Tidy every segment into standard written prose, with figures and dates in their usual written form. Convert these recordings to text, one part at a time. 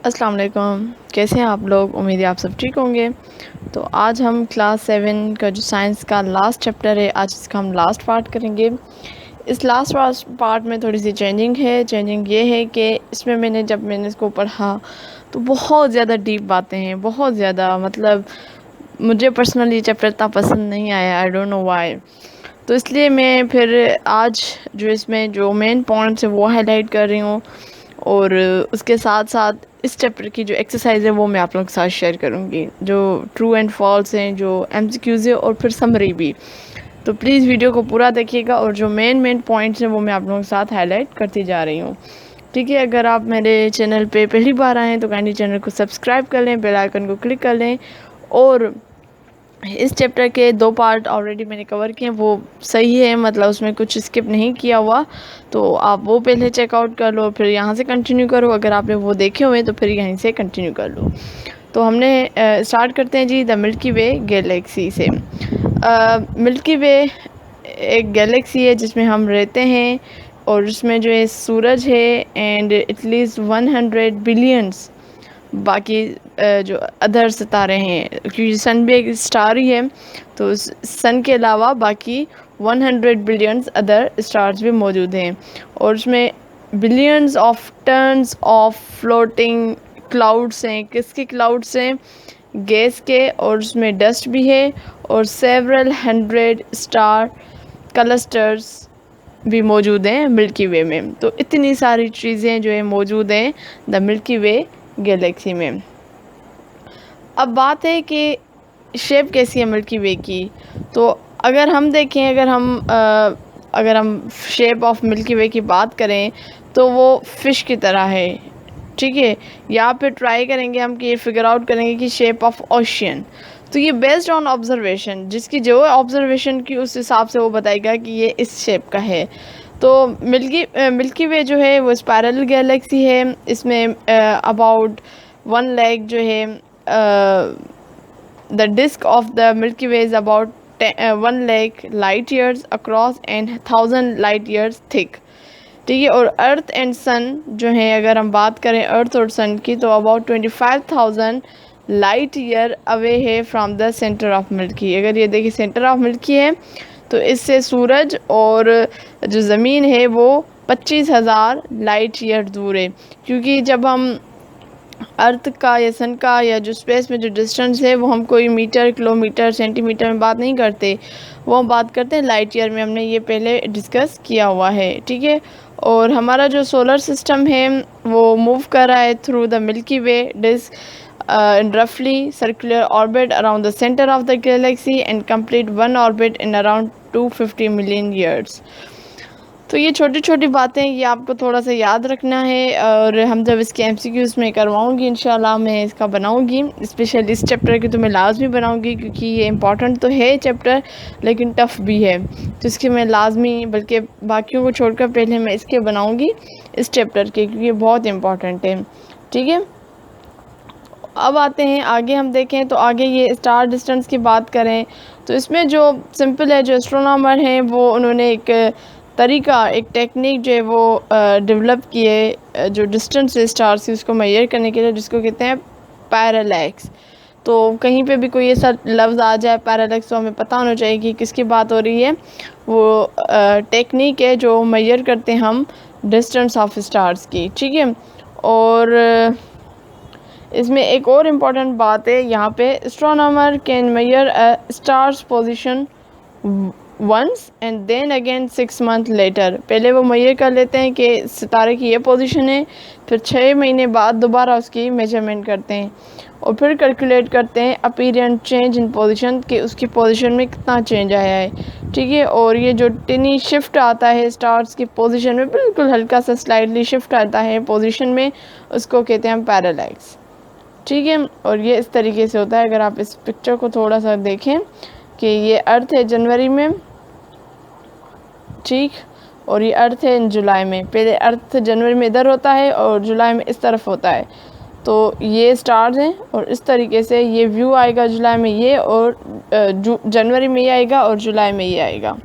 अस्सलाम वालेकुम। कैसे हैं आप लोग? उम्मीद है आप सब ठीक होंगे। तो आज हम क्लास 7 का जो साइंस का लास्ट चैप्टर है, आज इसका हम लास्ट पार्ट करेंगे। इस लास्ट पार्ट में थोड़ी सी चेंजिंग है। चेंजिंग ये है कि इसमें जब मैंने इसको पढ़ा तो बहुत ज़्यादा डीप बातें हैं, बहुत ज़्यादा। मतलब मुझे पर्सनली ये चैप्टर इतना पसंद नहीं आया, आई डोंट नो व्हाई। तो इसलिए मैं फिर आज जो इसमें जो मेन पॉइंट्स है वो हाईलाइट कर रही हूँ, और उसके साथ साथ इस चैप्टर की जो एक्सरसाइज है वो मैं आप लोगों के साथ शेयर करूँगी, जो ट्रू एंड फॉल्स हैं, जो एमसीक्यूज़ है, और फिर समरी भी। तो प्लीज़ वीडियो को पूरा देखिएगा, और जो मेन पॉइंट्स हैं वो मैं आप लोगों के साथ हाईलाइट करती जा रही हूँ। ठीक है, अगर आप मेरे चैनल पे पहली बार आए हैं तो काइंडली चैनल को सब्सक्राइब कर लें, बेल आइकन को क्लिक कर लें। और इस चैप्टर के 2 पार्ट ऑलरेडी मैंने कवर किए हैं, वो सही है, मतलब उसमें कुछ स्किप नहीं किया हुआ। तो आप वो पहले चेकआउट कर लो, फिर यहाँ से कंटिन्यू करो। अगर आपने वो देखे हुए हैं तो फिर यहीं से कंटिन्यू कर लो। तो हमने स्टार्ट करते हैं जी द मिल्की वे गैलेक्सी से। मिल्की वे एक गैलेक्सी है जिसमें हम रहते हैं, और उसमें जो है सूरज है, एंड एटलीस्ट 100 बिलियंस बाकी जो अदर सितारे हैं, क्योंकि सन भी एक स्टार ही है। तो सन के अलावा बाकी 100 बिलियंस अदर स्टार्स भी मौजूद हैं, और उसमें billions of tons of floating clouds हैं। किसके क्लाउड्स हैं? गैस के, और उसमें डस्ट भी है, और सेवरल 100 स्टार क्लस्टर्स भी मौजूद हैं मिल्की वे में। तो इतनी सारी चीज़ें जो है मौजूद हैं द मिल्की वे गैलेक्सी में। अब बात है कि शेप कैसी है मिल्की वे की। तो अगर हम देखें, अगर हम शेप ऑफ मिल्की वे की बात करें तो वो फ़िश की तरह है। ठीक है, यहाँ पे ट्राई करेंगे हम कि ये फिगर आउट करेंगे कि शेप ऑफ ओशियन। तो ये बेस्ड ऑन ऑब्जर्वेशन, जिसकी जो ऑब्जर्वेशन की उस हिसाब से वो बताएगा कि ये इस शेप का है। तो मिल्की वे जो है वो स्पाइरल गैलेक्सी है। इसमें अबाउट 1 लाख जो है, the disc of the Milky Way is about 1 lakh light years across and 1000 light years thick. ठीक है, और अर्थ एंड सन जो है, अगर हम बात करें अर्थ और सन की, तो अबाउट 25,000 लाइट ईयर अवे है from the centre of milky. अगर ये देखिए सेंटर ऑफ मिल्की है, तो इससे सूरज और जो ज़मीन है वो 25,000 लाइट ईयर दूर है। क्योंकि जब हम अर्थ का या सन का या जो स्पेस में जो डिस्टेंस है, वो हम कोई मीटर, किलोमीटर, सेंटीमीटर में बात नहीं करते, वो हम बात करते हैं लाइट ईयर में। हमने ये पहले डिस्कस किया हुआ है। ठीक है, और हमारा जो सोलर सिस्टम है वो मूव कर रहा है through the Milky Way disc in roughly circular orbit around the center of the galaxy and complete one orbit in around 250 million years. तो ये छोटी छोटी बातें, ये आपको थोड़ा सा याद रखना है, और हम जब इसके एमसीक्यूज़ में करवाऊँगी इंशाल्लाह, मैं इसका बनाऊँगी स्पेशल इस चैप्टर की, तो मैं लाजमी बनाऊँगी, क्योंकि ये इम्पॉर्टेंट तो है चैप्टर, लेकिन टफ़ भी है। तो इसके मैं लाजमी, बल्कि बाकियों को छोड़कर पहले मैं इसके बनाऊँगी इस चैप्टर के, क्योंकि ये बहुत इम्पॉर्टेंट है। ठीक है, अब आते हैं आगे। हम देखें तो आगे ये स्टार डिस्टेंस की बात करें तो इसमें जो सिंपल है, जो एस्ट्रोनॉमर हैं वो उन्होंने एक तरीका, एक टेक्निक जो है वो डेवलप की है, जो डिस्टेंस है स्टार्स की उसको मेजर करने के लिए, जिसको कहते हैं पैरालैक्स। तो कहीं पे भी कोई ऐसा लफ्ज़ आ जाए पैरालैक्स, तो हमें पता होना चाहिए कि किसकी बात हो रही है। वो टेक्निक है जो मेजर करते हैं हम डिस्टेंस ऑफ स्टार्स की। ठीक है, और इसमें एक और इम्पॉर्टेंट बात है यहाँ पे, astronomer can measure a star's position once and then again 6 month later. पहले वो मेजर कर लेते हैं कि सितारे की ये पोजीशन है, फिर 6 महीने बाद दोबारा उसकी मेजरमेंट करते हैं, और फिर कैलकुलेट करते हैं अपीरियंट चेंज इन पोजीशन, कि उसकी पोजीशन में कितना चेंज आया है। ठीक है, और ये जो टिनी शिफ्ट आता है स्टार्स की पोजीशन में, बिल्कुल हल्का सा स्लाइडली शिफ्ट आता है पोजीशन में, उसको कहते हैं पैरालैक्स। ठीक है, और ये इस तरीके से होता है। अगर आप इस पिक्चर को थोड़ा सा देखें कि ये अर्थ है जनवरी में, ठीक, और ये अर्थ है जुलाई में। पहले अर्थ जनवरी में इधर होता है और जुलाई में इस तरफ होता है। तो ये स्टार्स हैं, और इस तरीके से ये व्यू आएगा जुलाई में ये, और जनवरी में ये आएगा, और जुलाई में ये आएगा।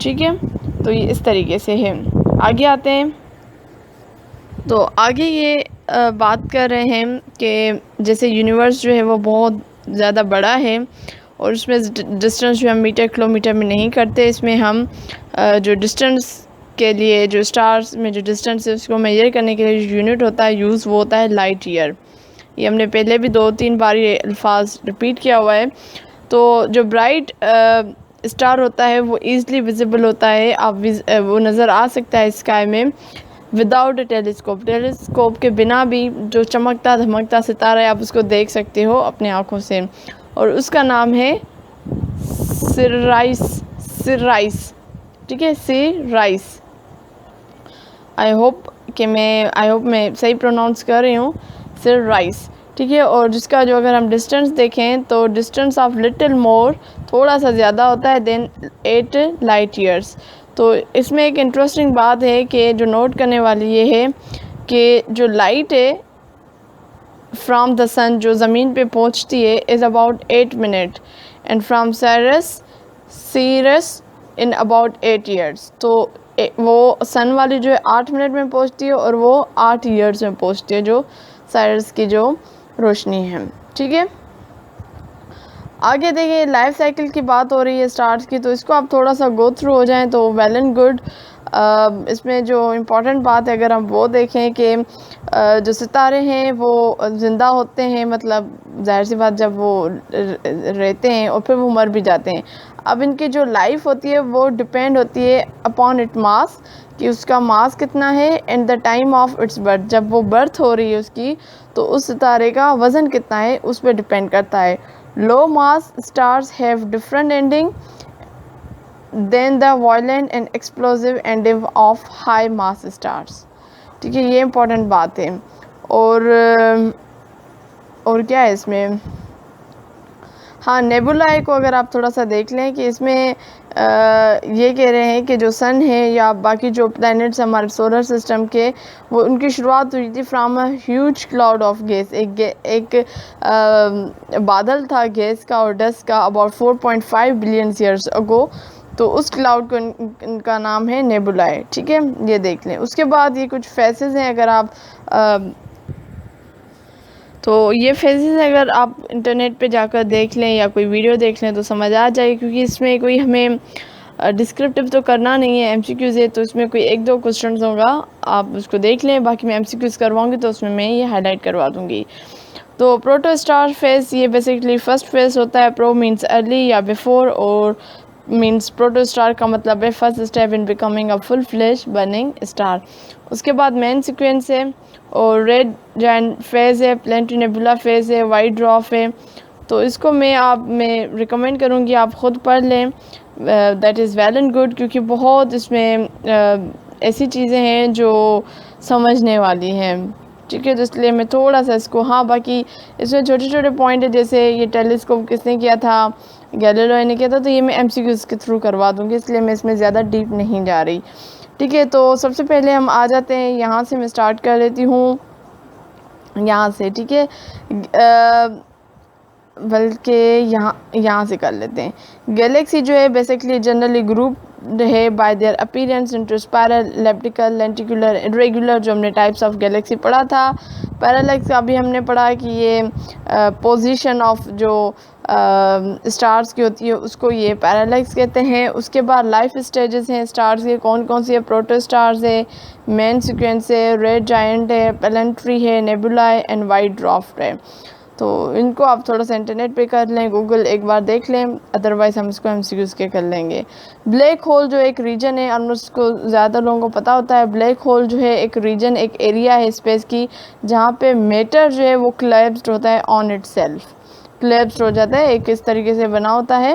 ठीक है, तो ये इस तरीके से है। आगे आते हैं, तो आगे ये बात कर रहे हैं कि जैसे यूनिवर्स जो है वो बहुत ज़्यादा बड़ा है और उसमें डिस्टेंस जो हम मीटर किलोमीटर में नहीं करते, इसमें हम जो डिस्टेंस के लिए जो स्टार्स में जो डिस्टेंस है उसको मेजर करने के लिए जो यूनिट होता है यूज़ वो होता है लाइट ईयर। ये हमने पहले भी 2-3 बार ये अल्फाज रिपीट किया हुआ है। तो जो ब्राइट स्टार होता है वो ईज़िली विजिबल होता है, आप वो नज़र आ सकता है स्काई में विदाउट अ टेलीस्कोप के बिना भी जो चमकता धमकता सितारा है आप उसको देख सकते हो अपने आँखों से, और उसका नाम है सिराइस। ठीक है, सिराइस। आई होप मैं सही प्रोनाउंस कर रही हूँ, सिराइस। ठीक है, और जिसका जो अगर हम डिस्टेंस देखें तो डिस्टेंस ऑफ लिटिल मोर, थोड़ा सा ज़्यादा होता है देन 8 लाइट ईयर्स। तो इसमें एक इंटरेस्टिंग बात है कि जो नोट करने वाली ये है कि जो लाइट है फ्रॉम द सन जो ज़मीन पे पहुंचती है is about 8 minute and from Sirius in about 8 years. तो वो सन वाली जो है 8 मिनट में पहुंचती है और वो 8 ईयर्स में पहुंचती है, जो साइरस की जो रोशनी है। ठीक है, आगे देखिए लाइफ साइकिल की बात हो रही है स्टार्स की, तो इसको आप थोड़ा सा गो थ्रू हो जाएं तो वेल एंड गुड। इसमें जो इम्पोर्टेंट बात है अगर हम वो देखें कि जो सितारे हैं वो ज़िंदा होते हैं, मतलब जाहिर सी बात जब वो रहते हैं और फिर वो मर भी जाते हैं। अब इनकी जो लाइफ होती है वो डिपेंड होती है अपॉन इट मास, कि उसका मास कितना है, and the time of its birth, जब वो बर्थ हो रही है उसकी तो उस सितारे का वज़न कितना है उस पर डिपेंड करता है। Low mass stars have different ending than the violent and explosive ending of high mass stars. ठीक है, ये इम्पोर्टेंट बात है। और क्या है इसमें, हाँ, नेबुलाए को अगर आप थोड़ा सा देख लें कि इसमें ये कह रहे हैं कि जो सन है या बाकी जो प्लैनेट्स हमारे सोलर सिस्टम के, वो उनकी शुरुआत हुई थी from a huge cloud of gas. एक बादल था गैस का और डस्ट का अबाउट 4.5 बिलियन ईयर्स अगो। तो उस क्लाउड को इनका नाम है नेबुलाए। ठीक है, ये देख लें। उसके बाद ये कुछ फेसेस हैं, अगर आप तो ये फेजेस अगर आप इंटरनेट पे जाकर देख लें या कोई वीडियो देख लें तो समझ आ जाए, क्योंकि इसमें कोई हमें डिस्क्रिप्टिव तो करना नहीं है, एमसीक्यूज़ है, तो इसमें कोई 1-2 क्वेश्चंस होगा, आप उसको देख लें। बाकी मैं एमसीक्यूज़ करवाऊंगी तो उसमें मैं ये हाईलाइट करवा दूंगी। तो प्रोटो स्टार फेज ये बेसिकली फर्स्ट फेज होता है। प्रो मीन्स अर्ली या बिफोर, और मीन्स प्रोटो स्टार का मतलब है first step in becoming a full flesh burning star. उसके बाद मेन सीक्वेंस है और रेड जायंट फेज़ है, प्लेनेटरी नेबुला फेज़ है, वाइट ड्वार्फ है। तो इसको मैं रिकमेंड करूँगी आप ख़ुद पढ़ लें, that is well and good, क्योंकि बहुत इसमें ऐसी चीज़ें हैं जो समझने वाली हैं। ठीक है, तो इसलिए मैं थोड़ा सा इसको, हाँ बाकी इसमें छोटे छोटे पॉइंट है, जैसे ये टेलीस्कोप किसने किया था, गैलीलियो ने किया था, तो ये मैं एमसीक्यूज़ के थ्रू करवा दूँगी, इसलिए मैं इसमें ज़्यादा डीप नहीं जा रही। ठीक है, तो सबसे पहले हम आ जाते हैं, यहाँ से मैं स्टार्ट कर लेती हूँ, यहाँ से। ठीक है, बल्कि यहाँ से कर लेते हैं। गैलेक्सी जो है बेसिकली जनरली ग्रुप है bye there appearance into spiral, elliptical, lenticular, irregular, जो हमने टाइप्स ऑफ गैलेक्सी पढ़ा था। पैरेलैक्स का भी हमने पढ़ा कि ये पोजीशन ऑफ जो स्टार्स की होती है उसको ये पैरेलैक्स कहते हैं। उसके बाद लाइफ स्टेजेस हैं स्टार्स के, कौन कौन सी है, प्रोटो स्टार्स है, मेन सीक्वेंस है, रेड जायंट है, प्लेनेटरी है, नेबुला एंड वाइट ड्वार्फ है। तो इनको आप थोड़ा सा इंटरनेट पे कर लें, गूगल एक बार देख लें, अदरवाइज़ हम इसको एमसीक्यूज़ के कर लेंगे। ब्लैक होल जो एक रीजन है, और उसको ज़्यादा लोगों को पता होता है, ब्लैक होल जो है एक रीजन, एक एरिया है स्पेस की जहाँ पे मैटर जो है वो कोलैप्स्ड होता है ऑन इट सेल्फ, कोलैप्स्ड हो जाता है, एक इस तरीके से बना होता है।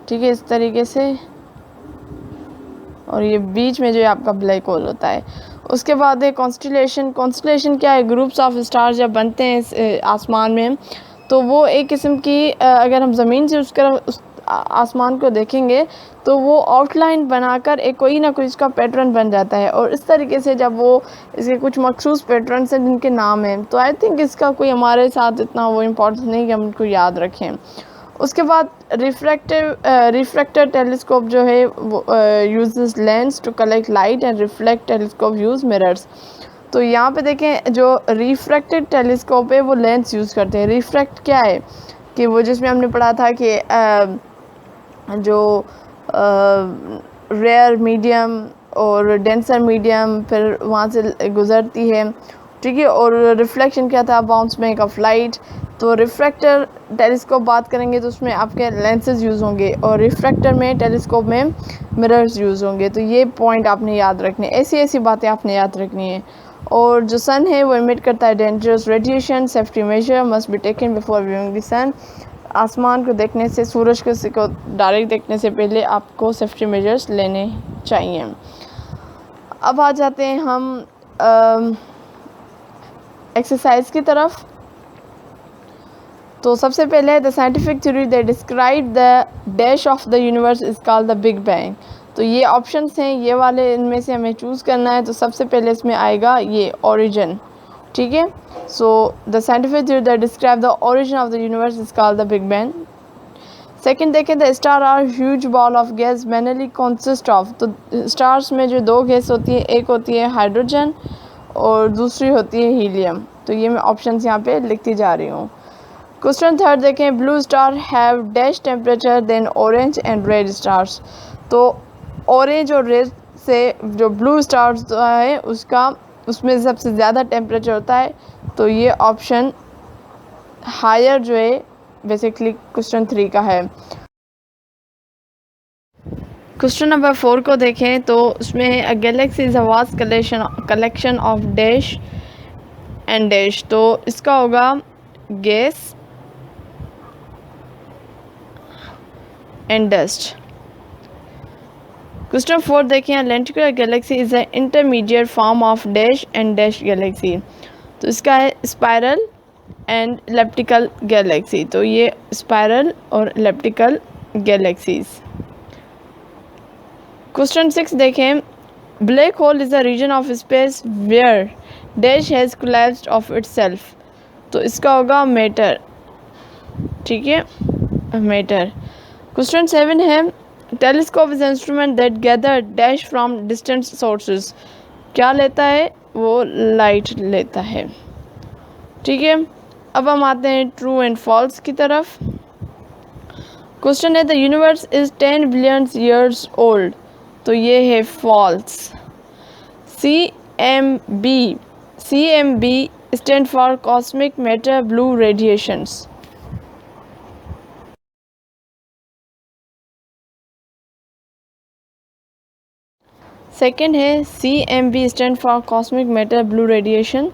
ठीक है, इस तरीके से, और ये बीच में जो है आपका ब्लैक होल होता है। उसके बाद है कॉन्स्टलेशन। कॉन्स्टलेशन क्या है, ग्रुप्स ऑफ स्टार्स जब बनते हैं आसमान में, तो वो एक किस्म की अगर हम ज़मीन से उस आसमान को देखेंगे तो वो आउटलाइन बनाकर एक कोई ना कोई इसका पैटर्न बन जाता है, और इस तरीके से जब वो इसके कुछ मखसूस पैटर्न हैं जिनके नाम हैं, तो आई थिंक इसका कोई हमारे साथ इतना वो इम्पोर्टेंस नहीं कि हम उनको याद रखें। उसके बाद रिफ्रैक्टर टेलीस्कोप जो है वो uses lens to collect light and reflect telescope use mirrors. तो यहाँ पे देखें जो रिफ्रैक्टेड टेलीस्कोप है वो लेंस यूज़ करते हैं। रिफ्रैक्ट क्या है कि वो जिसमें हमने पढ़ा था कि जो रेयर मीडियम और डेंसर मीडियम फिर वहाँ से गुज़रती है, ठीक है। और रिफ्लेक्शन क्या था, बाउंस बैक ऑफ लाइट। तो रिफ्रैक्टर टेलीस्कोप बात करेंगे तो उसमें आपके लेंसेज यूज़ होंगे और रिफ्रैक्टर में टेलीस्कोप में मिरर्स यूज़ होंगे। तो ये पॉइंट आपने याद रखने, ऐसी ऐसी बातें आपने याद रखनी है। और जो सन है वो इमिट करता है dangerous radiation. Safety measure must be taken before viewing the sun. आसमान को देखने से, सूरज को डायरेक्ट देखने से पहले आपको सेफ्टी मेजर्स लेने चाहिए। अब आ जाते हैं हम एक्सरसाइज की तरफ। तो सबसे पहले the scientific theory that describe the dash of the universe is called the big bang. तो ये ऑप्शंस हैं, ये वाले इनमें से हमें चूज़ करना है। तो सबसे पहले इसमें आएगा ये ओरिजिन, ठीक है। So the scientific theory that describe the origin of the universe is called the big bang. Second देखें, the star are huge ball of gas mainly consist of. तो स्टार्स में जो दो गैस होती है, एक होती है हाइड्रोजन और दूसरी होती है हीलियम। तो ये मैं ऑप्शंस यहाँ पे लिखती जा रही हूँ। क्वेश्चन थर्ड देखें, blue star have dash temperature then orange and red stars. तो ऑरेंज और रेड से जो ब्लू स्टार्स है उसमें सबसे ज़्यादा टेम्परेचर होता है। तो ये ऑप्शन हायर जो है बेसिकली क्वेश्चन 3 का है। क्वेश्चन नंबर 4 को देखें तो उसमें a galaxy is a vast collection of dash and dash. तो इसका होगा गैस एंड डस्ट। क्वेश्चन 4 देखें, lenticular galaxy is a intermediate form of dash and dash galaxy. तो इसका है स्पायरल एंड इलिप्टिकल गैलेक्सी। तो ये स्पायरल और इलिप्टिकल गैलेक्सीज। क्वेश्चन 6 देखें, black hole is a region of space where dash has collapsed of itself. तो इसका होगा मैटर, ठीक है, मैटर। क्वेश्चन 7 है, telescope is instrument that gather dash from distant sources. क्या लेता है, वो लाइट लेता है, ठीक है। अब हम आते हैं ट्रू एंड फॉल्स की तरफ। क्वेश्चन है, the universe is 10 billion years old. तो ये है false. CMB stand for cosmic matter blue radiations. Second है CMB stand for cosmic matter blue radiation.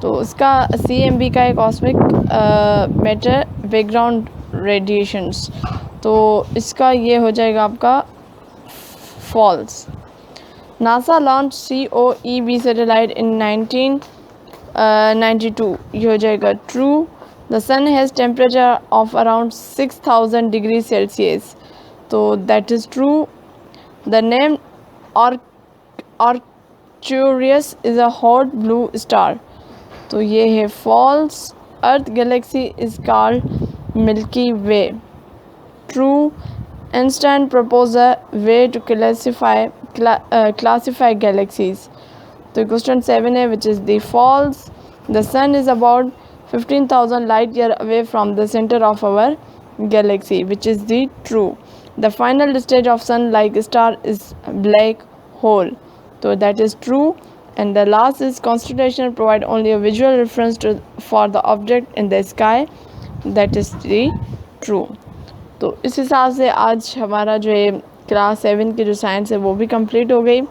तो इसका CMB का है कॉस्मिक मैटर बैकग्राउंड रेडिएशंस। तो इसका ये हो जाएगा आपका false. NASA launch COEB satellite in 1992। ये हो जाएगा true. The sun has temperature of around 6000 degree Celsius. तो that is true. The name Arcturus is a hot blue star. तो ये है false. Earth galaxy is called Milky Way. True. Einstein proposed a way to classify galaxies. तो question 7 है which is the false. The sun is about 15,000 light year away from the center of our galaxy, which is the true. The final stage of sun like star is black hole. So that is true. And the last is constellation provide only a visual reference for the object in the sky. That is the true. तो इस हिसाब से आज हमारा जो है class 7 की जो साइंस है वो भी कंप्लीट हो गई।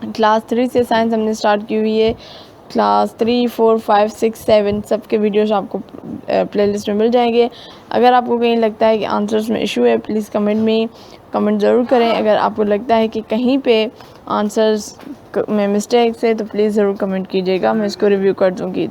क्लास 3 से साइंस हमने स्टार्ट की हुई है। क्लास 3, 4, 5, 6, 7 सब के वीडियोस आपको प्लेलिस्ट में मिल जाएंगे। अगर आपको कहीं लगता है कि आंसर्स में इशू है, प्लीज़ कमेंट ज़रूर करें। अगर आपको लगता है कि कहीं पे आंसर्स में मिस्टेक्स है तो प्लीज़ ज़रूर कमेंट कीजिएगा, मैं इसको रिव्यू कर दूँगी।